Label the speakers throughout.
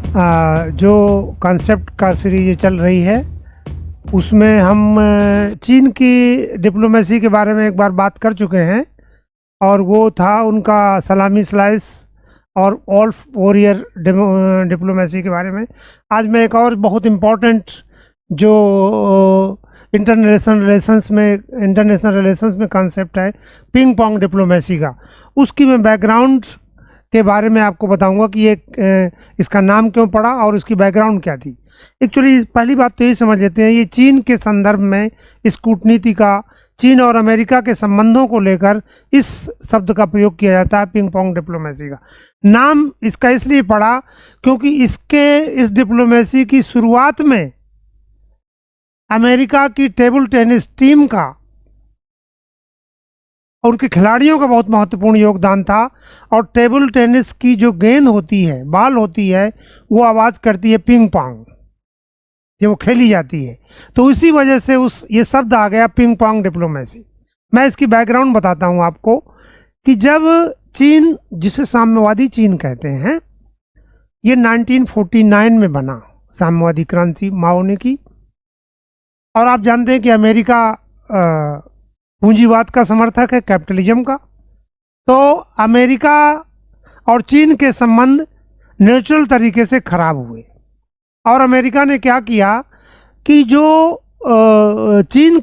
Speaker 1: जो कॉन्सेप्ट का सीरीज चल रही है उसमें हम चीन की डिप्लोमेसी के बारे में एक बार बात कर चुके हैं और वो था उनका सलामी स्लाइस और ऑल्फ वॉरियर डिप्लोमेसी के बारे में। आज मैं एक और बहुत इम्पोर्टेंट जो इंटरनेशनल रिलेशंस में कॉन्सेप्ट है पिंग पोंग डिप्लोमेसी का, उसकी मैं बैकग्राउंड के बारे में आपको बताऊंगा कि ये इसका नाम क्यों पड़ा और उसकी बैकग्राउंड क्या थी। एक्चुअली पहली बात तो ये समझ लेते हैं, ये चीन के संदर्भ में इस कूटनीति का, चीन और अमेरिका के संबंधों को लेकर इस शब्द का प्रयोग किया जाता है पिंग पोंग डिप्लोमेसी का। नाम इसका इसलिए पड़ा क्योंकि इस डिप्लोमेसी की शुरुआत में अमेरिका की टेबल टेनिस टीम का और उनके खिलाड़ियों का बहुत महत्वपूर्ण योगदान था। और टेबल टेनिस की जो गेंद होती है, बॉल होती है, वो आवाज़ करती है पिंग पोंग जब वो खेली जाती है, तो इसी वजह से ये शब्द आ गया पिंग पोंग डिप्लोमेसी। मैं इसकी बैकग्राउंड बताता हूँ आपको कि जब चीन, जिसे साम्यवादी चीन कहते हैं, ये 1949 में बना, साम्यवादी क्रांति माओ ने की। और आप जानते हैं कि अमेरिका पूंजीवाद का समर्थक है, कैपिटलिज्म का। तो अमेरिका और चीन के संबंध नेचुरल तरीके से खराब हुए और अमेरिका ने क्या किया कि जो चीन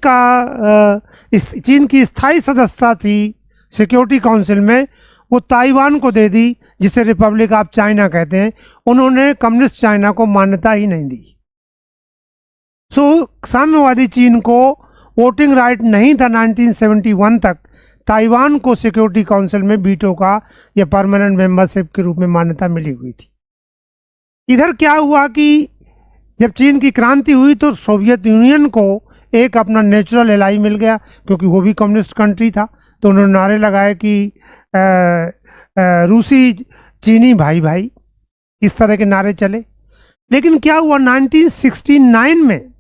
Speaker 1: की स्थायी सदस्यता थी सिक्योरिटी काउंसिल में, वो ताइवान को दे दी, जिसे रिपब्लिक ऑफ चाइना कहते हैं। उन्होंने कम्युनिस्ट चाइना को मान्यता ही नहीं दी। साम्यवादी चीन को वोटिंग राइट नहीं था 1971 तक ताइवान को सिक्योरिटी काउंसिल में वीटो का या परमानेंट मेंबरशिप के रूप में मान्यता मिली हुई थी। इधर क्या हुआ कि जब चीन की क्रांति हुई तो सोवियत यूनियन को एक अपना नेचुरल एलाई मिल गया, क्योंकि वो भी कम्युनिस्ट कंट्री था। तो उन्होंने नारे लगाए कि रूसी चीनी भाई भाई, इस तरह के नारे चले। लेकिन क्या हुआ, 1969 में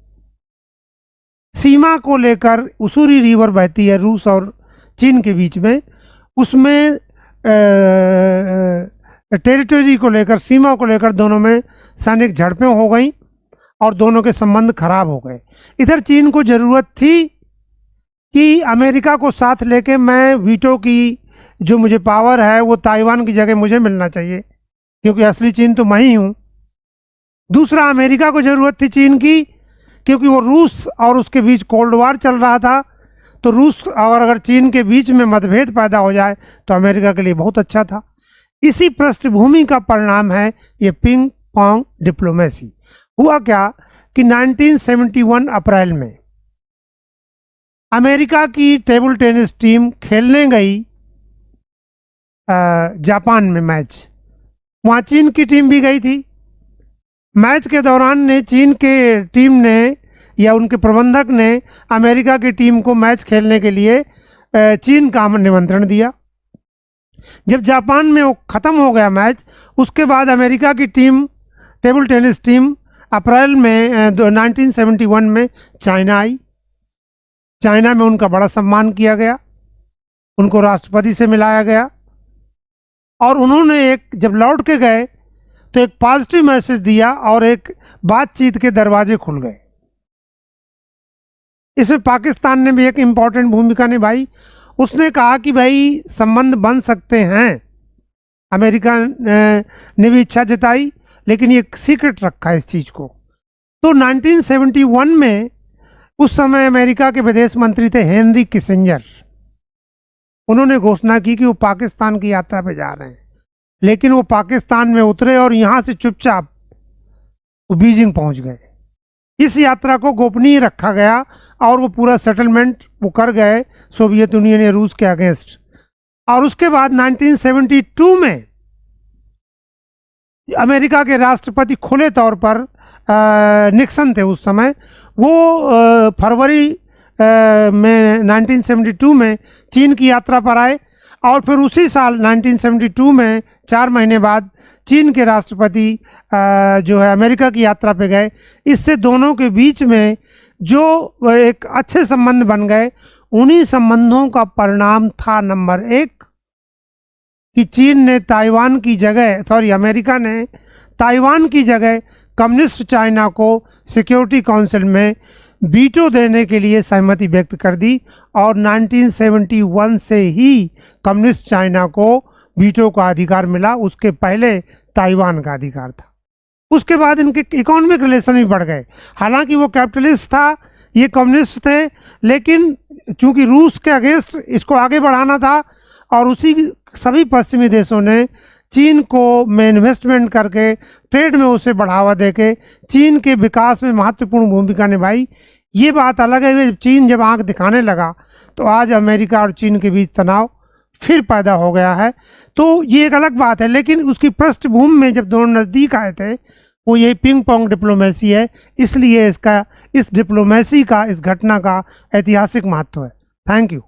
Speaker 1: सीमा को लेकर, उसूरी रिवर बहती है रूस और चीन के बीच में, उसमें टेरिटरी को लेकर, सीमा को लेकर दोनों में सैनिक झड़पें हो गई और दोनों के संबंध खराब हो गए। इधर चीन को ज़रूरत थी कि अमेरिका को साथ लेके मैं वीटो की जो मुझे पावर है वो ताइवान की जगह मुझे मिलना चाहिए, क्योंकि असली चीन तो मैं ही हूँ। दूसरा, अमेरिका को ज़रूरत थी चीन की, क्योंकि वो रूस और उसके बीच कोल्ड वार चल रहा था। तो रूस और अगर चीन के बीच में मतभेद पैदा हो जाए तो अमेरिका के लिए बहुत अच्छा था। इसी पृष्ठभूमि का परिणाम है ये पिंग पोंग डिप्लोमेसी। हुआ क्या कि 1971 अप्रैल में अमेरिका की टेबल टेनिस टीम खेलने गई जापान में मैच। वहाँ चीन की टीम भी गई थी। मैच के दौरान ने चीन के टीम ने या उनके प्रबंधक ने अमेरिका की टीम को मैच खेलने के लिए चीन का निमंत्रण दिया। जब जापान में वो ख़त्म हो गया मैच, उसके बाद अमेरिका की टीम, टेबल टेनिस टीम, अप्रैल में 1971 में चाइना आई। चाइना में उनका बड़ा सम्मान किया गया, उनको राष्ट्रपति से मिलाया गया और उन्होंने जब लौट के गए तो एक पॉजिटिव मैसेज दिया और एक बातचीत के दरवाजे खुल गए। इसमें पाकिस्तान ने भी एक इम्पॉर्टेंट भूमिका निभाई। उसने कहा कि भाई संबंध बन सकते हैं, अमेरिका ने भी इच्छा जताई, लेकिन ये सीक्रेट रखा इस चीज़ को। तो 1971 में उस समय अमेरिका के विदेश मंत्री थे हेनरी किसिंजर। उन्होंने घोषणा की कि वो पाकिस्तान की यात्रा पे जा रहे हैं, लेकिन वो पाकिस्तान में उतरे और यहाँ से चुपचाप वो बीजिंग पहुँच गए। इस यात्रा को गोपनीय रखा गया और वो पूरा सेटलमेंट वो कर गए सोवियत यूनियन या रूस के अगेंस्ट। और उसके बाद 1972 में अमेरिका के राष्ट्रपति खुले तौर पर निक्सन थे उस समय, वो फरवरी में 1972 में चीन की यात्रा पर आए और फिर उसी साल 1972 में 4 महीने बाद चीन के राष्ट्रपति जो है अमेरिका की यात्रा पे गए। इससे दोनों के बीच में जो एक अच्छे संबंध बन गए, उन्हीं संबंधों का परिणाम था नंबर 1 कि चीन ने ताइवान की जगह अमेरिका ने ताइवान की जगह कम्युनिस्ट चाइना को सिक्योरिटी काउंसिल में वीटो देने के लिए सहमति व्यक्त कर दी और 1971 से ही कम्युनिस्ट चाइना को वीटो का अधिकार मिला, उसके पहले ताइवान का अधिकार था। उसके बाद इनके इकोनॉमिक रिलेशन भी बढ़ गए। हालांकि वो कैपिटलिस्ट था, ये कम्युनिस्ट थे, लेकिन चूंकि रूस के अगेंस्ट इसको आगे बढ़ाना था और उसी सभी पश्चिमी देशों ने चीन को में इन्वेस्टमेंट करके ट्रेड में उसे बढ़ावा देके चीन के विकास में महत्वपूर्ण भूमिका निभाई। ये बात अलग है, चीन जब आंख दिखाने लगा तो आज अमेरिका और चीन के बीच तनाव फिर पैदा हो गया है। तो ये एक अलग बात है, लेकिन उसकी पृष्ठभूमि में जब दोनों नज़दीक आए थे वो ये पिंग पोंग डिप्लोमेसी है, इसलिए इस डिप्लोमेसी का, इस घटना का ऐतिहासिक महत्व है। Thank you.